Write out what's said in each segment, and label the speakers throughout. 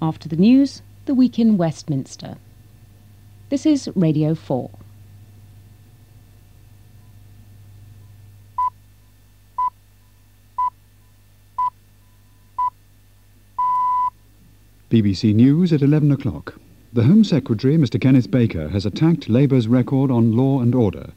Speaker 1: After the news, the week in Westminster. This is Radio 4.
Speaker 2: BBC News at 11 o'clock. The Home Secretary, Mr Kenneth Baker, has attacked Labour's record on law and order.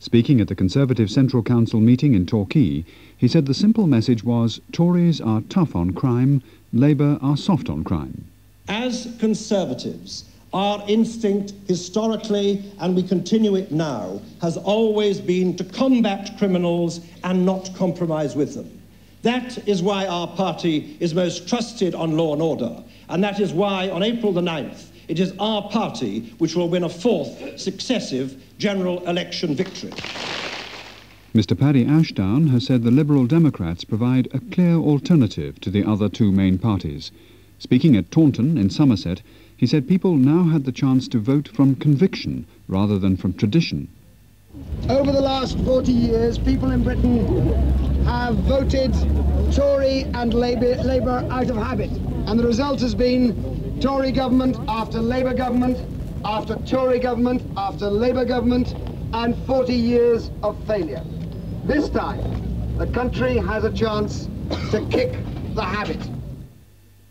Speaker 2: Speaking at the Conservative Central Council meeting in Torquay, he said the simple message was Tories are tough on crime, Labour are soft on crime.
Speaker 3: As Conservatives, our instinct historically, and we continue it now, has always been to combat criminals and not compromise with them. That is why our party is most trusted on law and order, and that is why on April the 9th it is our party which will win a fourth successive general election victory.
Speaker 2: Mr Paddy Ashdown has said the Liberal Democrats provide a clear alternative to the other two main parties. Speaking at Taunton in Somerset, he said people now had the chance to vote from conviction rather than from tradition.
Speaker 4: Over the last 40 years, people in Britain have voted Tory and Labour out of habit. And the result has been Tory government after Labour government, after Tory government, after Labour government, and 40 years of failure. This time, the country has a chance to kick the habit.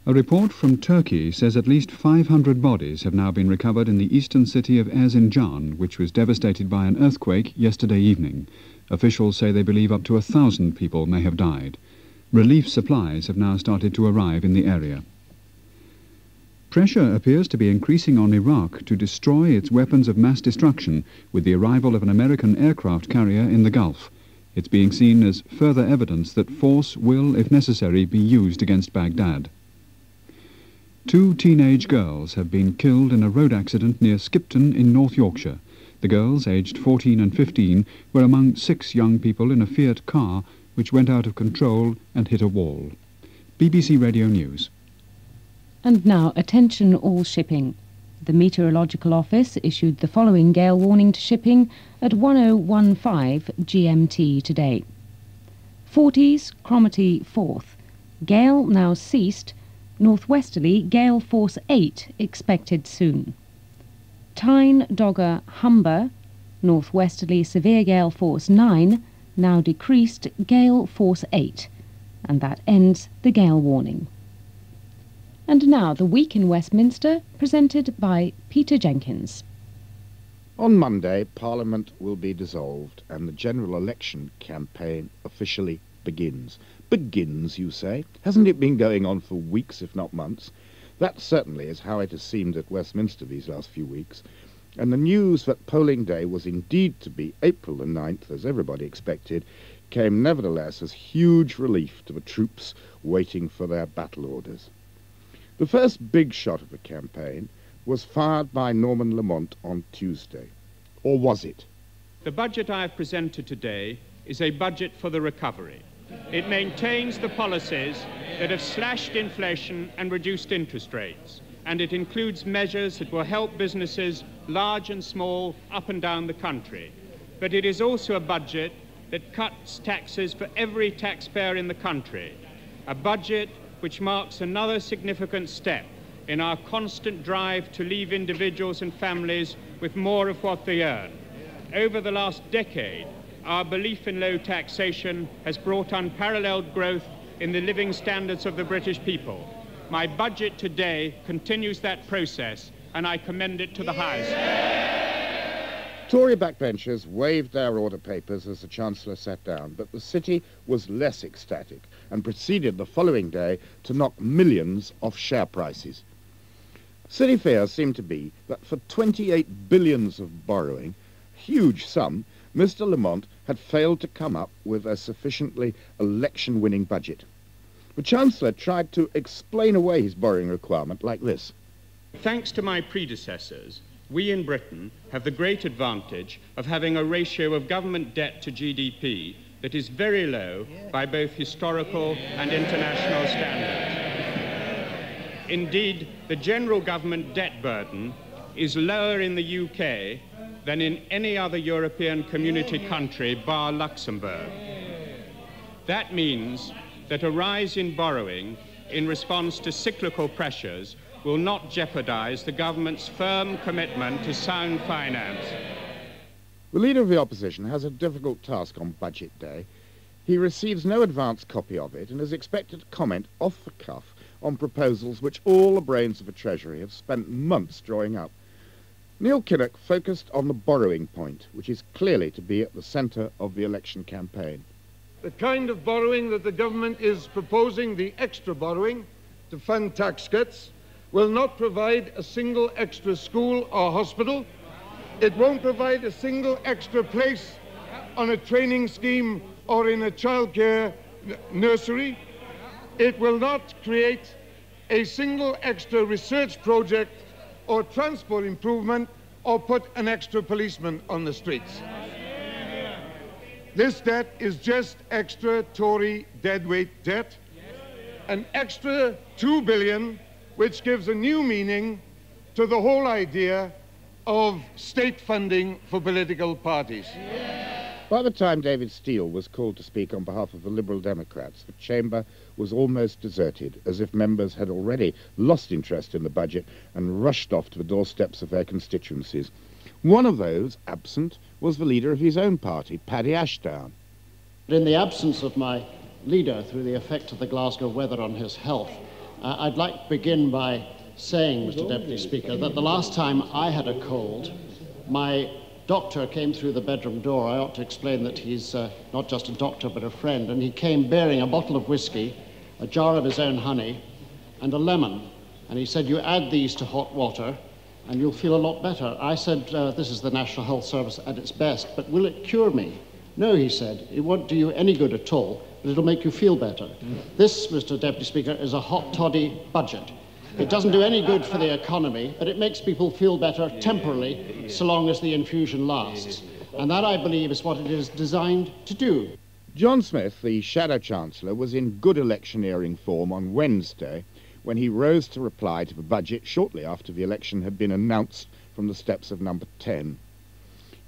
Speaker 2: A report from Turkey says at least 500 bodies have now been recovered in the eastern city of Erzincan, which was devastated by an earthquake yesterday evening. Officials say they believe up to 1,000 people may have died. Relief supplies have now started to arrive in the area. Pressure appears to be increasing on Iraq to destroy its weapons of mass destruction with the arrival of an American aircraft carrier in the Gulf. It's being seen as further evidence that force will, if necessary, be used against Baghdad. 2 teenage girls have been killed in a road accident near Skipton in North Yorkshire. The girls, aged 14 and 15, were among 6 young people in a Fiat car which went out of control and hit a wall. BBC Radio News.
Speaker 1: And now, attention all shipping. The Meteorological Office issued the following gale warning to shipping at 10:15 GMT today. Forties, Cromarty 4th. Gale now ceased. Northwesterly gale force 8 expected soon. Tyne, Dogger, Humber. Northwesterly severe gale force 9, now decreased gale force 8. And that ends the gale warning. And now the week in Westminster, presented by Peter Jenkins.
Speaker 5: On Monday, Parliament will be dissolved and the general election campaign officially begins. Begins, you say? Hasn't it been going on for weeks, if not months? That certainly is how it has seemed at Westminster these last few weeks. And the news that polling day was indeed to be April the 9th, as everybody expected, came nevertheless as huge relief to the troops waiting for their battle orders. The first big shot of the campaign was fired by Norman Lamont on Tuesday. Or was it?
Speaker 6: The budget I have presented today is a budget for the recovery. It maintains the policies that have slashed inflation and reduced interest rates, and it includes measures that will help businesses, large and small, up and down the country. But it is also a budget that cuts taxes for every taxpayer in the country, a budget which marks another significant step in our constant drive to leave individuals and families with more of what they earn. Over the last decade, our belief in low taxation has brought unparalleled growth in the living standards of the British people. My budget today continues that process, and I commend it to the House.
Speaker 5: Tory backbenchers waved their order papers as the Chancellor sat down, but the city was less ecstatic and proceeded the following day to knock millions off share prices. City fears seem to be that for 28 billions of borrowing, huge sum, Mr Lamont had failed to come up with a sufficiently election-winning budget. The Chancellor tried to explain away his borrowing requirement like this.
Speaker 6: Thanks to my predecessors, we in Britain have the great advantage of having a ratio of government debt to GDP that is very low by both historical and international standards. Indeed, the general government debt burden is lower in the UK than in any other European community country bar Luxembourg. That means that a rise in borrowing in response to cyclical pressures will not jeopardize the government's firm commitment to sound finance.
Speaker 5: The Leader of the Opposition has a difficult task on Budget Day. He receives no advance copy of it and is expected to comment off the cuff on proposals which all the brains of the Treasury have spent months drawing up. Neil Kinnock focused on the borrowing point, which is clearly to be at the centre of the election campaign.
Speaker 7: The kind of borrowing that the government is proposing, the extra borrowing to fund tax cuts, will not provide a single extra school or hospital. It won't provide a single extra place on a training scheme or in a childcare nursery. It will not create a single extra research project or transport improvement or put an extra policeman on the streets. This debt is just extra Tory deadweight debt, an extra 2 billion, which gives a new meaning to the whole idea of state funding for political parties.
Speaker 5: By the time David Steele was called to speak on behalf of the Liberal Democrats, the chamber was almost deserted, as if members had already lost interest in the budget and rushed off to the doorsteps of their constituencies. One of those absent was the leader of his own party, Paddy Ashdown.
Speaker 8: In the absence of my leader, through the effect of the Glasgow weather on his health, I'd like to begin by saying, Mr. Deputy Speaker, that the last time I had a cold, my doctor came through the bedroom door. I ought to explain that he's not just a doctor but a friend, and he came bearing a bottle of whiskey, a jar of his own honey, and a lemon. And he said, you add these to hot water and you'll feel a lot better. I said, this is the National Health Service at its best, but will it cure me? No, he said, it won't do you any good at all, but it'll make you feel better. This, Mr. Deputy Speaker, is a hot toddy budget. It doesn't do any good for the economy, but it makes people feel better temporarily, so long as the infusion lasts. And that, I believe, is what it is designed to do.
Speaker 5: John Smith, the Shadow Chancellor, was in good electioneering form on Wednesday when he rose to reply to the budget shortly after the election had been announced from the steps of Number 10.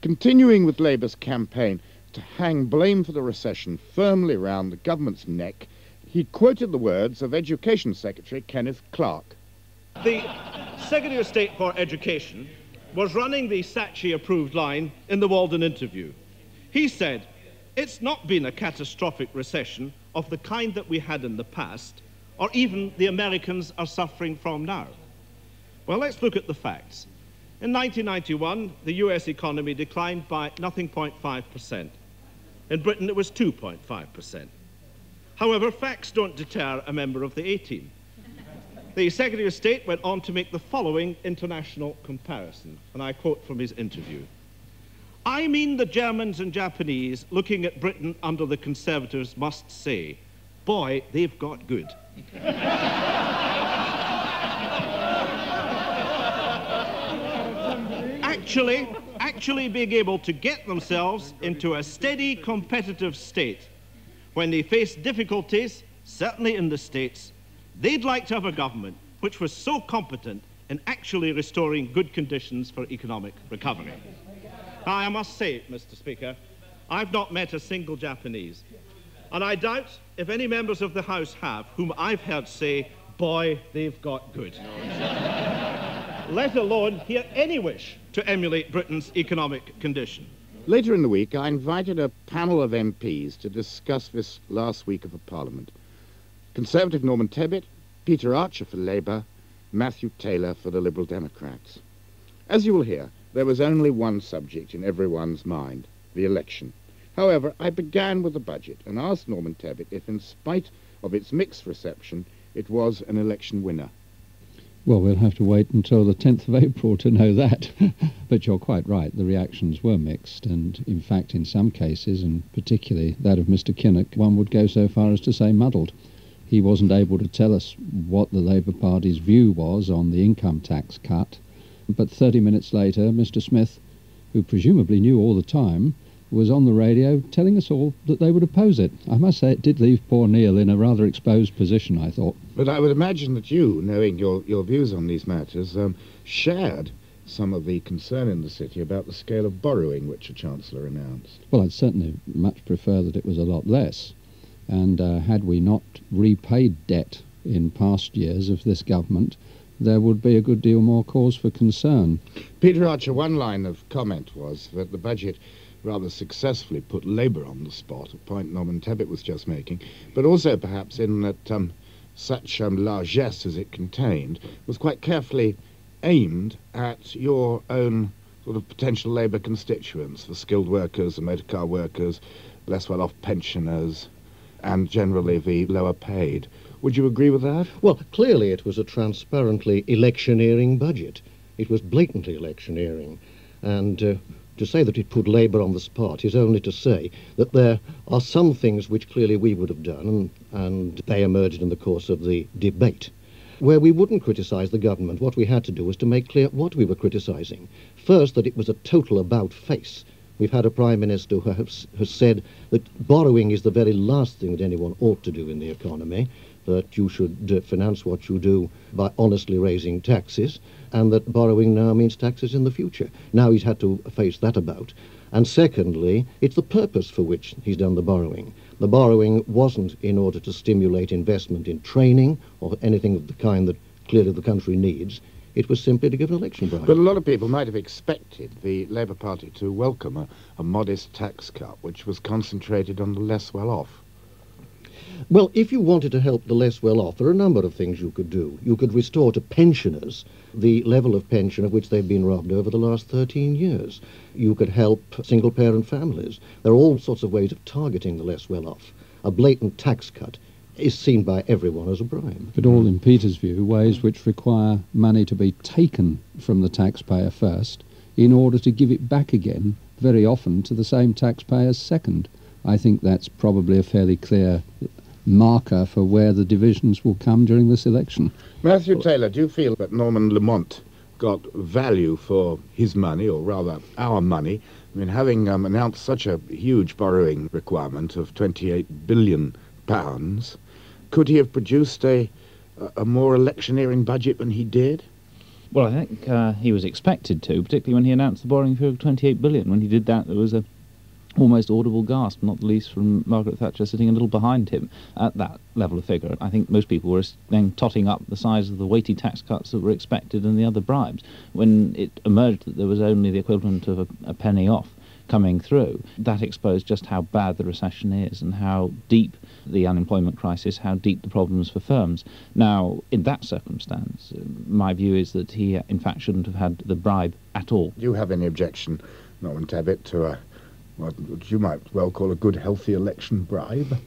Speaker 5: Continuing with Labour's campaign to hang blame for the recession firmly round the government's neck, he quoted the words of Education Secretary Kenneth Clarke.
Speaker 9: The Secretary of State for Education was running the Saatchi-approved line in the Walden interview. He said, it's not been a catastrophic recession of the kind that we had in the past, or even the Americans are suffering from now. Well, let's look at the facts. In 1991, the US economy declined by 0.5%. In Britain, it was 2.5%. However, facts don't deter a member of the A-team. The Secretary of State went on to make the following international comparison, and I quote from his interview. I mean, the Germans and Japanese looking at Britain under the Conservatives must say, boy, they've got good. Actually being able to get themselves into a steady competitive state when they face difficulties, certainly in the States, they'd like to have a government which was so competent in actually restoring good conditions for economic recovery. Now, I must say, Mr. Speaker, I've not met a single Japanese, and I doubt if any members of the House have, whom I've heard say, boy, they've got good. Let alone hear any wish to emulate Britain's economic condition.
Speaker 5: Later in the week, I invited a panel of MPs to discuss this last week of the Parliament. Conservative Norman Tebbit, Peter Archer for Labour, Matthew Taylor for the Liberal Democrats. As you will hear, there was only one subject in everyone's mind, the election. However, I began with the budget and asked Norman Tebbit if, in spite of its mixed reception, it was an election winner.
Speaker 2: Well, we'll have to wait until the 10th of April to know that. But you're quite right, the reactions were mixed, and in fact in some cases, and particularly that of Mr Kinnock, one would go so far as to say muddled. He wasn't able to tell us what the Labour Party's view was on the income tax cut, but 30 minutes later Mr Smith, who presumably knew all the time, was on the radio telling us all that they would oppose it. I must say it did leave poor Neil in a rather exposed position, I thought.
Speaker 5: But I would imagine that you, knowing your views on these matters, shared some of the concern in the city about the scale of borrowing which the Chancellor announced.
Speaker 2: Well, I'd certainly much prefer that it was a lot less. And had we not repaid debt
Speaker 10: in past years of this government, there would be a good deal more cause for concern.
Speaker 5: Peter Archer, one line of comment was that the budget rather successfully put Labour on the spot, a point Norman Tebbit was just making, but also perhaps in that such largesse as it contained was quite carefully aimed at your own sort of potential Labour constituents, the skilled workers, the motor car workers, less well-off pensioners, and generally the lower paid. Would you agree with that?
Speaker 11: Well, clearly it was a transparently electioneering budget. It was blatantly electioneering. And to say that it put Labour on the spot is only to say that there are some things which clearly we would have done, and they emerged in the course of the debate, where we wouldn't criticise the government. What we had to do was to make clear what we were criticising. First, that it was a total about-face. We've had a Prime Minister who has said that borrowing is the very last thing that anyone ought to do in the economy, that you should finance what you do by honestly raising taxes, and that borrowing now means taxes in the future. Now he's had to face that about. And secondly, it's the purpose for which he's done the borrowing. The borrowing wasn't in order to stimulate investment in training or anything of the kind that clearly the country needs. It was simply to give an election bribe.
Speaker 5: But a lot of people might have expected the Labour Party to welcome a modest tax cut, which was concentrated on the less well-off.
Speaker 11: Well, if you wanted to help the less well-off, there are a number of things you could do. You could restore to pensioners the level of pension of which they've been robbed over the last 13 years. You could help single-parent families. There are all sorts of ways of targeting the less well-off. A blatant tax cut is seen by everyone as a bribe.
Speaker 10: But all, in Peter's view, ways which require money to be taken from the taxpayer first in order to give it back again, very often to the same taxpayers second. I think that's probably a fairly clear marker for where the divisions will come during this election.
Speaker 5: Matthew Taylor, do you feel that Norman Lamont got value for his money, or rather our money? I mean, having announced such a huge borrowing requirement of £28 billion, could he have produced a more electioneering budget than he did?
Speaker 12: Well, I think he was expected to, particularly when he announced the borrowing figure of £28 billion. When he did that, there was a almost audible gasp, not the least from Margaret Thatcher sitting a little behind him at that level of figure. I think most people were then totting up the size of the weighty tax cuts that were expected and the other bribes. When it emerged that there was only the equivalent of a penny off coming through, that exposed just how bad the recession is and how deep the unemployment crisis, how deep the problems for firms. Now, in that circumstance, my view is that he, in fact, shouldn't have had the bribe at all.
Speaker 5: Do you have any objection, Norman Tebbit, to what you might well call a good, healthy election bribe?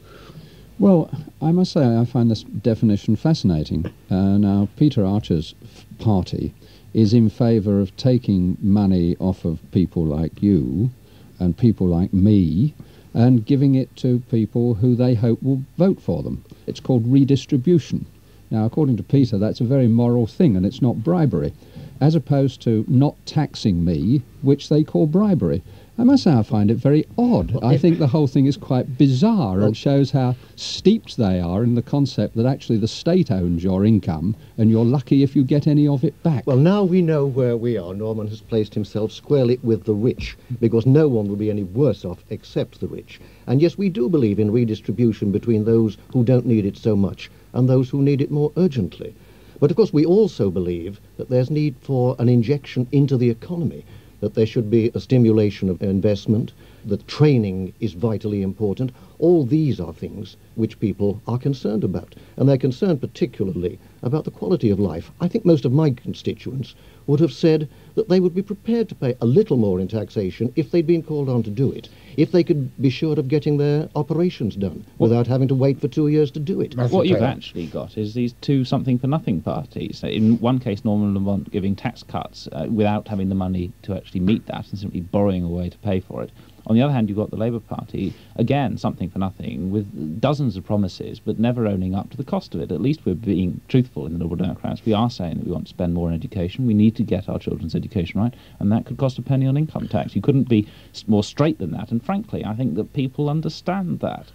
Speaker 10: Well, I must say I find this definition fascinating. Now, Peter Archer's party is in favour of taking money off of people like you and people like me and giving it to people who they hope will vote for them. It's called redistribution. Now, according to Peter, that's a very moral thing, and it's not bribery, as opposed to not taxing me, which they call bribery. I must say I find it very odd. I think the whole thing is quite bizarre and shows how steeped they are in the concept that actually the state owns your income and you're lucky if you get any of it back.
Speaker 11: Well, now we know where we are. Norman has placed himself squarely with the rich, because no one will be any worse off except the rich. And yes, we do believe in redistribution between those who don't need it so much and those who need it more urgently. But of course we also believe that there's need for an injection into the economy, that there should be a stimulation of investment, that training is vitally important. All these are things which people are concerned about, and they're concerned particularly about the quality of life. I think most of my constituents would have said that they would be prepared to pay a little more in taxation if they'd been called on to do it, if they could be sure of getting their operations done without having to wait for 2 years to do it.
Speaker 12: What you've actually got is these two something-for-nothing parties. In one case, Norman Lamont giving tax cuts without having the money to actually meet that and simply borrowing away to pay for it. On the other hand, you've got the Labour Party, again, something for nothing, with dozens of promises, but never owning up to the cost of it. At least we're being truthful in the Liberal Democrats. We are saying that we want to spend more on education. We need to get our children's education right, and that could cost a penny on income tax. You couldn't be more straight than that, and frankly, I think that people understand that.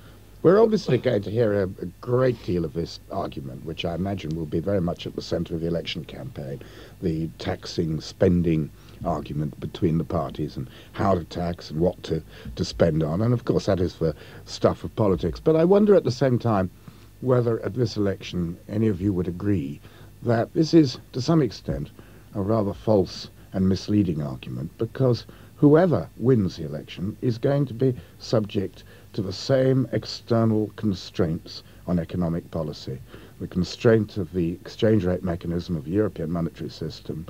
Speaker 5: We're obviously going to hear a great deal of this argument, which I imagine will be very much at the centre of the election campaign, the taxing, spending argument between the parties and how to tax and what to spend on. And of course that is the stuff of politics. But I wonder at the same time whether at this election any of you would agree that this is, to some extent, a rather false and misleading argument, because whoever wins the election is going to be subject to the same external constraints on economic policy, the constraint of the exchange rate mechanism of the European monetary system,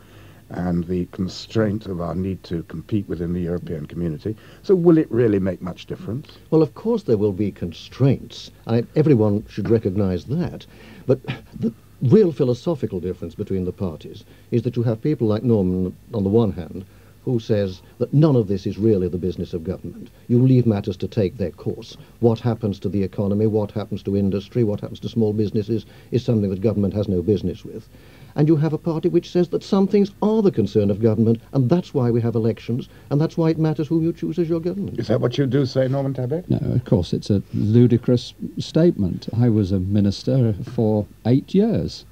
Speaker 5: and the constraint of our need to compete within the European community. So will it really make much difference?
Speaker 11: Well, of course there will be constraints. Everyone should recognise that. But the real philosophical difference between the parties is that you have people like Norman on the one hand, who says that none of this is really the business of government. You leave matters to take their course. What happens to the economy, what happens to industry, what happens to small businesses is something that government has no business with. And you have a party which says that some things are the concern of government, and that's why we have elections, and that's why it matters who you choose as your government.
Speaker 5: Is that what you do say, Norman Tabbeck?
Speaker 10: No, of course, it's a ludicrous statement. I was a minister for 8 years,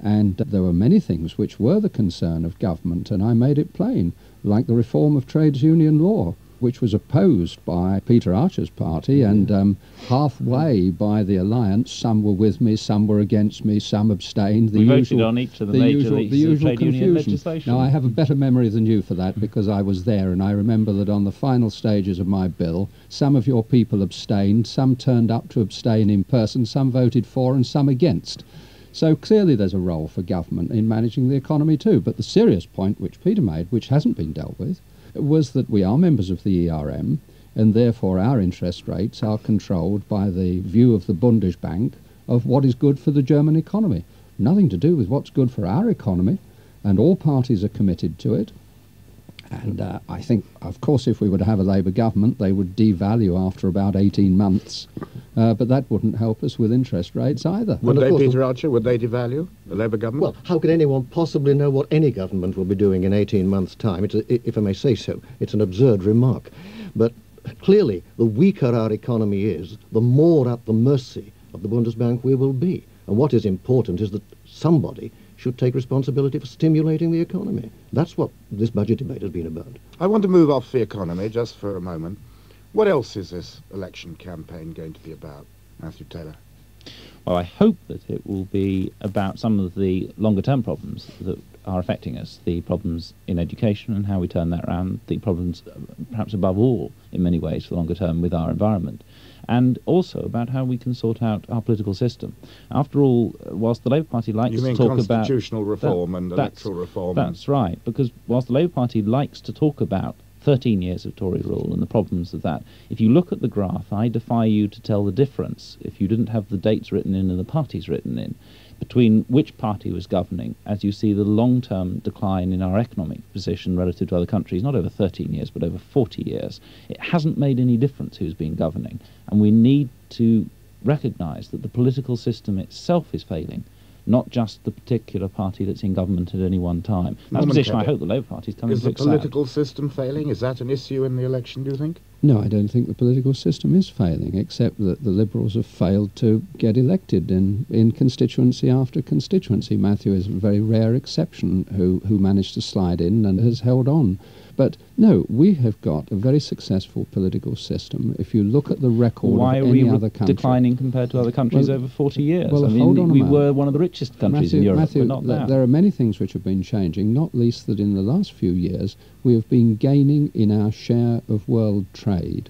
Speaker 10: and there were many things which were the concern of government, and I made it plain, like the reform of trades union law, which was opposed by Peter Archer's party, and halfway by the alliance, some were with me, some were against me, some abstained.
Speaker 12: We voted on each of the major leagues of trade union legislation.
Speaker 10: Now, I have a better memory than you for that, because I was there, and I remember that on the final stages of my bill, some of your people abstained, some turned up to abstain in person, some voted for, and some against. So clearly there's a role for government in managing the economy too. But the serious point which Peter made, which hasn't been dealt with, was that we are members of the ERM, and therefore our interest rates are controlled by the view of the Bundesbank of what is good for the German economy. Nothing to do with what's good for our economy, and all parties are committed to it. And I think, of course, if we were to have a Labour government, they would devalue after about 18 months. But that wouldn't help us with interest rates either.
Speaker 5: Would they, Peter Archer, would they devalue the Labour government?
Speaker 11: Well, how can anyone possibly know what any government will be doing in 18 months' time? If I may say so, it's an absurd remark. But clearly, the weaker our economy is, the more at the mercy of the Bundesbank we will be. And what is important is that somebody should take responsibility for stimulating the economy. That's what this budget debate has been about.
Speaker 5: I want to move off the economy just for a moment. What else is this election campaign going to be about, Matthew Taylor?
Speaker 12: Well, I hope that it will be about some of the longer-term problems that are affecting us, the problems in education and how we turn that around, the problems, perhaps above all, in many ways, for the longer term with our environment, and also about how we can sort out our political system. After all, whilst the Labour Party likes to talk about
Speaker 5: constitutional reform and electoral reform.
Speaker 12: That's right, because whilst the Labour Party likes to talk about 13 years of Tory rule and the problems of that, if you look at the graph, I defy you to tell the difference, if you didn't have the dates written in and the parties written in, between which party was governing, as you see the long-term decline in our economic position relative to other countries, not over 13 years, but over 40 years. It hasn't made any difference who's been governing, and we need to recognise that the political system itself is failing, not just the particular party that's in government at any one time. That's a position I hope the Labour Party is coming to fix.
Speaker 5: Is the political system failing? Is that an issue in the election, do you think?
Speaker 10: No, I don't think the political system is failing, except that the Liberals have failed to get elected in constituency after constituency. Matthew is a very rare exception who managed to slide in and has held on. But no, we have got a very successful political system. If you look at the record of any other country...
Speaker 12: Why are we declining compared to other countries over 40 years?
Speaker 10: Well,
Speaker 12: I mean,
Speaker 10: hold on a
Speaker 12: we
Speaker 10: moment.
Speaker 12: were one of the richest countries in Europe,
Speaker 10: Matthew,
Speaker 12: but not now.
Speaker 10: There are many things which have been changing, not least that in the last few years we have been gaining in our share of world trade.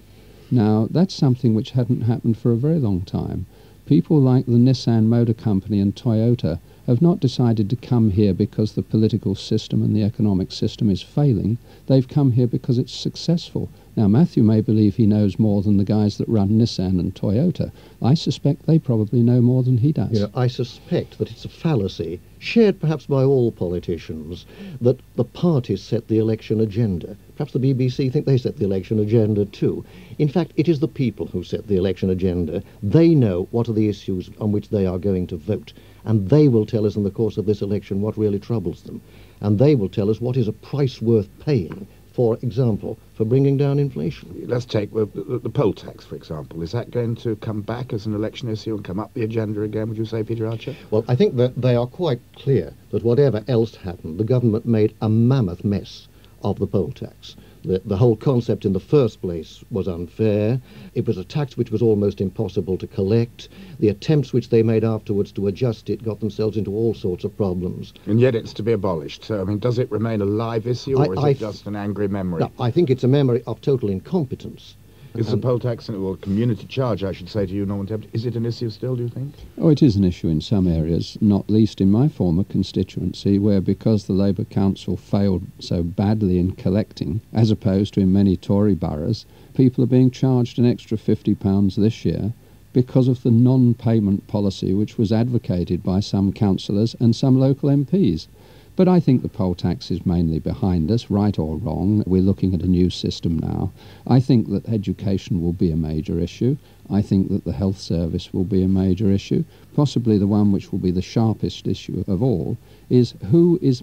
Speaker 10: Now, that's something which hadn't happened for a very long time. People like the Nissan Motor Company and Toyota have not decided to come here because the political system and the economic system is failing. They've come here because it's successful. Now, Matthew may believe he knows more than the guys that run Nissan and Toyota. I suspect they probably know more than he does.
Speaker 11: You know, I suspect that it's a fallacy, shared perhaps by all politicians, that the parties set the election agenda. Perhaps the BBC think they set the election agenda too. In fact, it is the people who set the election agenda. They know what are the issues on which they are going to vote, and they will tell us in the course of this election what really troubles them. And they will tell us what is a price worth paying, for example, for bringing down inflation.
Speaker 5: Let's take the poll tax, for example. Is that going to come back as an election issue and come up the agenda again, would you say, Peter Archer?
Speaker 11: Well, I think that they are quite clear that whatever else happened, the government made a mammoth mess of the poll tax. The whole concept in the first place was unfair. It was a tax which was almost impossible to collect. The attempts which they made afterwards to adjust it got themselves into all sorts of problems.
Speaker 5: And yet it's to be abolished. So, I mean, does it remain a live issue, or is it just an angry memory?
Speaker 11: No, I think it's a memory of total incompetence.
Speaker 5: Is the poll tax, or community charge, I should say to you, Norman Tebbit, is it an issue still, do you think?
Speaker 10: Oh, it is an issue in some areas, not least in my former constituency, where because the Labour Council failed so badly in collecting, as opposed to in many Tory boroughs, people are being charged an extra £50 this year because of the non-payment policy which was advocated by some councillors and some local MPs. But I think the poll tax is mainly behind us, right or wrong. We're looking at a new system now. I think that education will be a major issue. I think that the health service will be a major issue. Possibly the one which will be the sharpest issue of all is who is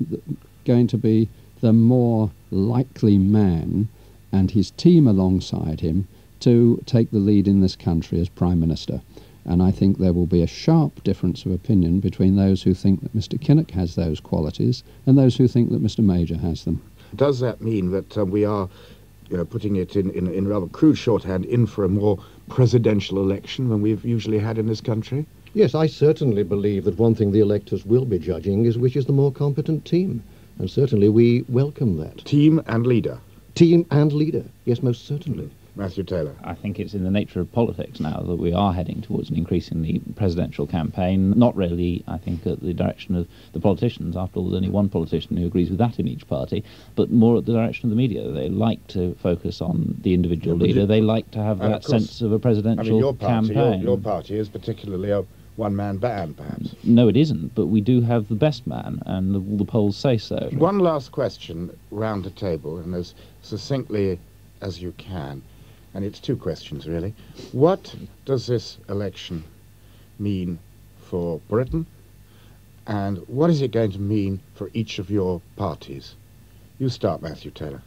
Speaker 10: going to be the more likely man and his team alongside him to take the lead in this country as Prime Minister. And I think there will be a sharp difference of opinion between those who think that Mr. Kinnock has those qualities and those who think that Mr. Major has them.
Speaker 5: Does that mean that we are, putting it in rather crude shorthand, in for a more presidential election than we've usually had in this country?
Speaker 11: Yes, I certainly believe that one thing the electors will be judging is which is the more competent team. And certainly we welcome that.
Speaker 5: Team and leader?
Speaker 11: Team and leader, yes, most certainly.
Speaker 5: Matthew Taylor.
Speaker 12: I think it's in the nature of politics now that we are heading towards an increasingly presidential campaign, not really, I think, at the direction of the politicians. After all, there's only one politician who agrees with that in each party, but more at the direction of the media. They like to focus on the individual leader. They like to have that sense of a presidential campaign.
Speaker 5: Your party is particularly a one-man band, perhaps.
Speaker 12: No, it isn't, but we do have the best man, and all the polls say so.
Speaker 5: One last question round the table, and as succinctly as you can. And it's two questions, really. What does this election mean for Britain? And what is it going to mean for each of your parties? You start, Matthew Taylor.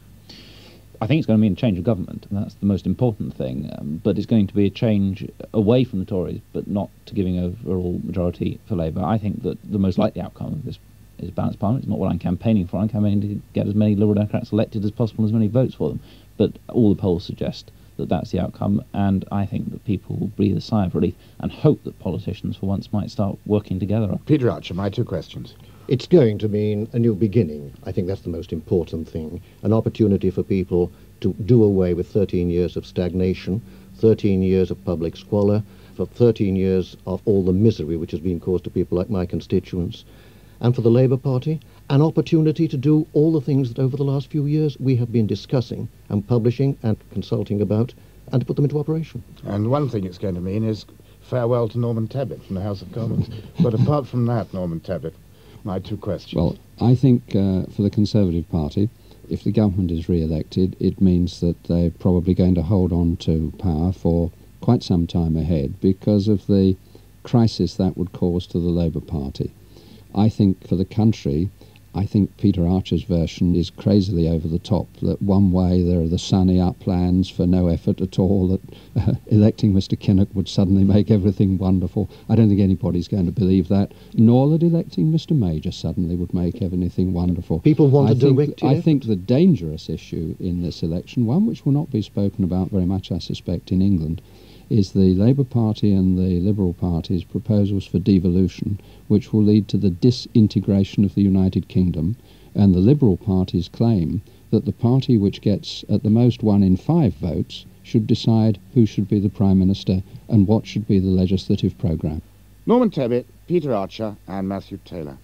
Speaker 12: I think it's going to mean a change of government, and that's the most important thing. But it's going to be a change away from the Tories, but not to giving an overall majority for Labour. I think that the most likely outcome of this is a balanced parliament. It's not what I'm campaigning for. I'm campaigning to get as many Liberal Democrats elected as possible and as many votes for them. But all the polls suggest that that's the outcome, and I think that people will breathe a sigh of relief and hope that politicians for once might start working together.
Speaker 5: Peter Archer, my two questions.
Speaker 11: It's going to mean a new beginning. I think that's the most important thing. An opportunity for people to do away with 13 years of stagnation, 13 years of public squalor, for 13 years of all the misery which has been caused to people like my constituents. And for the Labour Party, an opportunity to do all the things that over the last few years we have been discussing and publishing and consulting about, and to put them into operation.
Speaker 5: And one thing it's going to mean is farewell to Norman Tebbit from the House of Commons. But apart from that, Norman Tebbit, my two questions.
Speaker 10: Well, I think for the Conservative Party, if the government is re-elected, it means that they're probably going to hold on to power for quite some time ahead because of the crisis that would cause to the Labour Party. I think for the country, I think Peter Archer's version is crazily over the top, that one way there are the sunny uplands for no effort at all, that electing Mr. Kinnock would suddenly make everything wonderful. I don't think anybody's going to believe that, nor that electing Mr. Major suddenly would make everything wonderful.
Speaker 11: People want to direct
Speaker 10: I think the dangerous issue in this election, one which will not be spoken about very much, I suspect, in England, is the Labour Party and the Liberal Party's proposals for devolution, which will lead to the disintegration of the United Kingdom, and the Liberal Party's claim that the party which gets at the most 1 in 5 votes should decide who should be the Prime Minister and what should be the legislative programme.
Speaker 5: Norman Tebbit, Peter Archer and Matthew Taylor.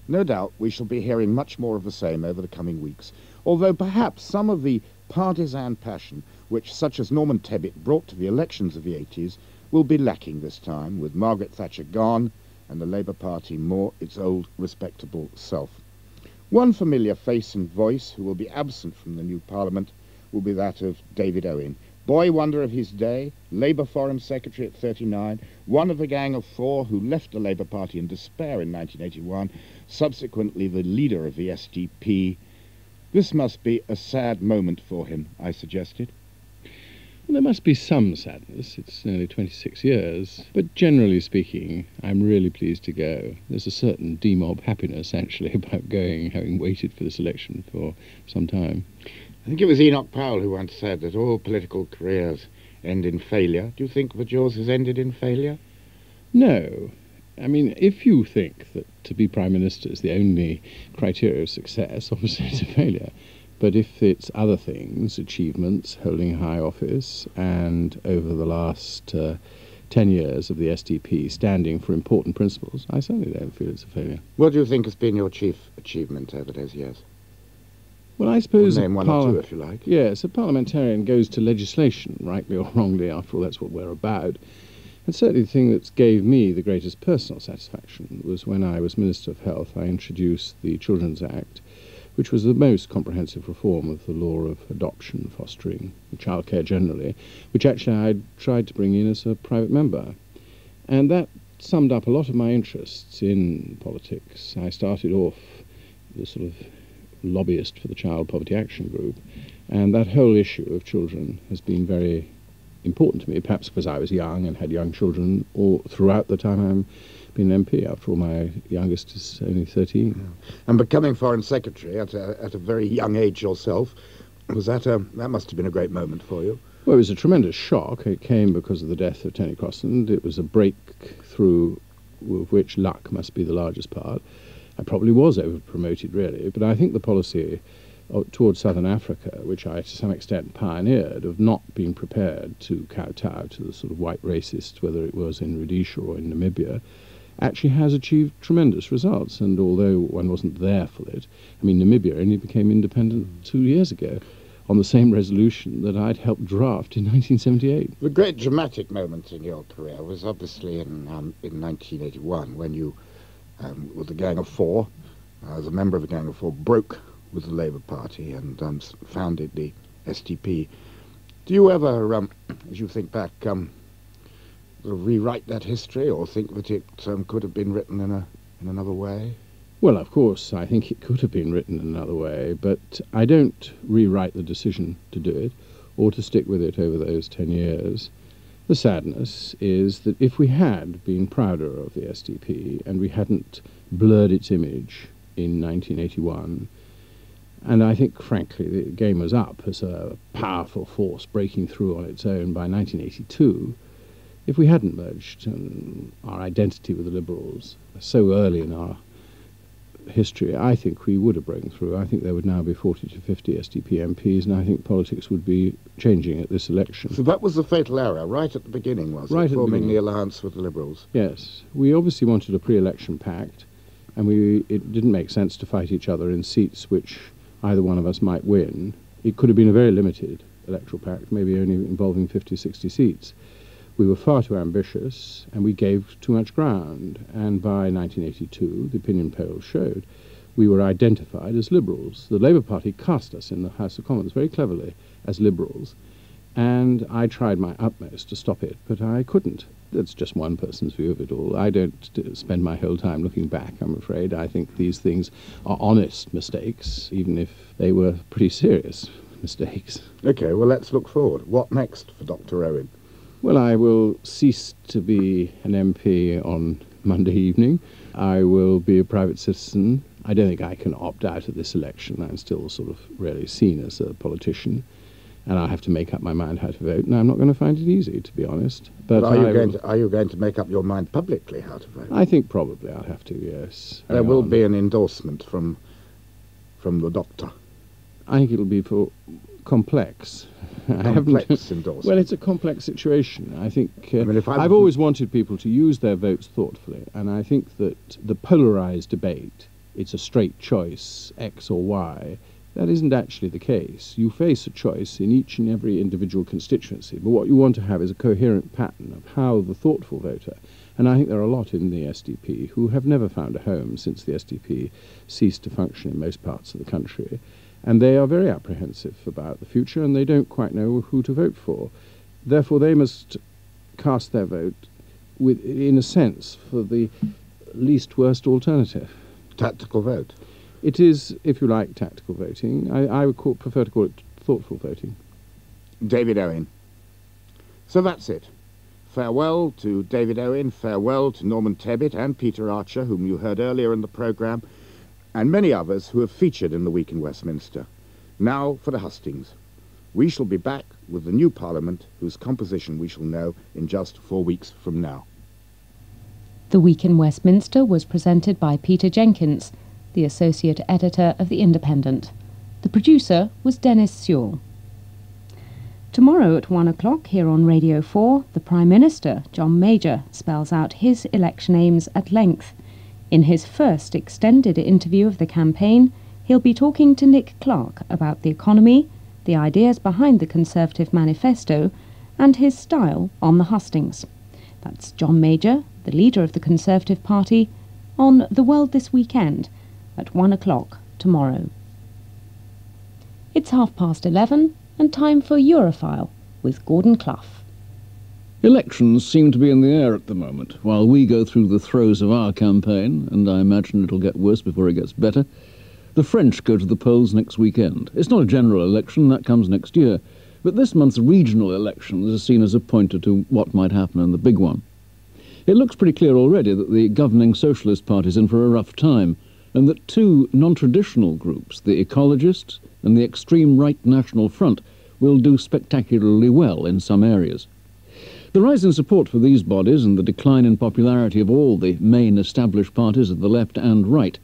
Speaker 5: No doubt we shall be hearing much more of the same over the coming weeks, although perhaps some of the partisan passion which such as Norman Tebbit brought to the elections of the 80s will be lacking this time, with Margaret Thatcher gone and the Labour Party more its old respectable self. One familiar face and voice who will be absent from the new Parliament will be that of David Owen, boy wonder of his day, Labour Foreign Secretary at 39, one of a gang of 4 who left the Labour Party in despair in 1981, subsequently the leader of the SDP. This must be a sad moment for him, I suggested.
Speaker 13: Well, there must be some sadness. It's nearly 26 years. But generally speaking, I'm really pleased to go. There's a certain demob happiness, actually, about going, having waited for this election for some time.
Speaker 5: I think it was Enoch Powell who once said that all political careers end in failure. Do you think that yours has ended in failure?
Speaker 13: No. I mean, if you think that to be Prime Minister is the only criteria of success, obviously it's a failure. But if it's other things, achievements, holding high office, and over the last 10 years of the SDP standing for important principles, I certainly don't feel it's a failure.
Speaker 5: What do you think has been your chief achievement over those years?
Speaker 13: Well, I suppose...
Speaker 5: Name one or two, if you like.
Speaker 13: Yes, a parliamentarian goes to legislation, rightly or wrongly. After all, that's what we're about. And certainly the thing that gave me the greatest personal satisfaction was when I was Minister of Health, I introduced the Children's Act, which was the most comprehensive reform of the law of adoption, fostering, and childcare generally, which actually I tried to bring in as a private member. And that summed up a lot of my interests in politics. I started off the sort of lobbyist for the Child Poverty Action Group, and that whole issue of children has been very important to me, perhaps because I was young and had young children all throughout the time I've been an MP. After all, my youngest is only 13.
Speaker 5: Yeah. And becoming Foreign Secretary at a very young age yourself, that must have been a great moment for you?
Speaker 13: Well, it was a tremendous shock. It came because of the death of Tony Crosland. It was a breakthrough of which luck must be the largest part. I probably was over-promoted, really, but I think the policy towards Southern Africa, which I to some extent pioneered, of not being prepared to kowtow to the sort of white racists, whether it was in Rhodesia or in Namibia, actually has achieved tremendous results. And although one wasn't there for it, I mean, Namibia only became independent 2 years ago on the same resolution that I'd helped draft in 1978.
Speaker 5: The great dramatic moment in your career was obviously in 1981, when you, with the Gang of Four, as a member of the Gang of Four, broke with the Labour Party and founded the SDP. Do you ever, as you think back, sort of rewrite that history, or think that it could have been written in another way?
Speaker 13: Well, of course, I think it could have been written in another way, but I don't rewrite the decision to do it or to stick with it over those 10 years. The sadness is that if we had been prouder of the SDP and we hadn't blurred its image in 1981, and I think, frankly, the game was up as a powerful force breaking through on its own by 1982, if we hadn't merged our identity with the Liberals so early in our history, I think we would have broken through. I think there would now be 40 to 50 SDP MPs, and I think politics would be changing at this election.
Speaker 5: So that was the fatal error, right at the beginning, was it? Forming the alliance with the Liberals.
Speaker 13: Yes. We obviously wanted a pre-election pact, and it didn't make sense to fight each other in seats which either one of us might win. It could have been a very limited electoral pact, maybe only involving 50, 60 seats. We were far too ambitious, and we gave too much ground. And by 1982, the opinion polls showed, we were identified as Liberals. The Labour Party cast us in the House of Commons very cleverly as Liberals, and I tried my utmost to stop it, but I couldn't. That's just one person's view of it all. I don't spend my whole time looking back, I'm afraid. I think these things are honest mistakes, even if they were pretty serious mistakes.
Speaker 5: OK, well, let's look forward. What next for Dr. Owen?
Speaker 13: Well, I will cease to be an MP on Monday evening. I will be a private citizen. I don't think I can opt out of this election. I'm still sort of really seen as a politician, and I'll have to make up my mind how to vote. Now, I'm not going to find it easy, to be honest. But
Speaker 5: are you going to make up your mind publicly how to vote?
Speaker 13: I think probably I'll have to, yes.
Speaker 5: There will be an endorsement from the doctor.
Speaker 13: I think it'll be for complex.
Speaker 5: Complex endorsement.
Speaker 13: Well, it's a complex situation. I think I've always wanted people to use their votes thoughtfully, and I think that the polarised debate, it's a straight choice, X or Y, that isn't actually the case. You face a choice in each and every individual constituency, but what you want to have is a coherent pattern of how the thoughtful voter, and I think there are a lot in the SDP who have never found a home since the SDP ceased to function in most parts of the country, and they are very apprehensive about the future, and they don't quite know who to vote for. Therefore, they must cast their vote, in a sense, for the least worst alternative.
Speaker 5: Tactical vote?
Speaker 13: It is, if you like, tactical voting. I would prefer to call it thoughtful voting.
Speaker 5: David Owen. So that's it. Farewell to David Owen, farewell to Norman Tebbit and Peter Archer, whom you heard earlier in the programme, and many others who have featured in the week in Westminster. Now for the hustings. We shall be back with the new Parliament, whose composition we shall know in just 4 weeks from now.
Speaker 1: The Week in Westminster was presented by Peter Jenkins, the Associate Editor of The Independent. The producer was Dennis Sewell. Tomorrow at 1 o'clock here on Radio 4, the Prime Minister, John Major, spells out his election aims at length. In his first extended interview of the campaign, he'll be talking to Nick Clark about the economy, the ideas behind the Conservative manifesto, and his style on the hustings. That's John Major, the leader of the Conservative Party, on The World This Weekend at 1 o'clock tomorrow. It's 11:30 and time for Europhile with Gordon Clough.
Speaker 14: Elections seem to be in the air at the moment, while we go through the throes of our campaign, and I imagine it'll get worse before it gets better. The French go to the polls next weekend. It's not a general election, that comes next year, but this month's regional elections are seen as a pointer to what might happen in the big one. It looks pretty clear already that the governing Socialist Party's in for a rough time, and that two non-traditional groups, the Ecologists and the extreme right National Front, will do spectacularly well in some areas. The rise in support for these bodies and the decline in popularity of all the main established parties of the left and right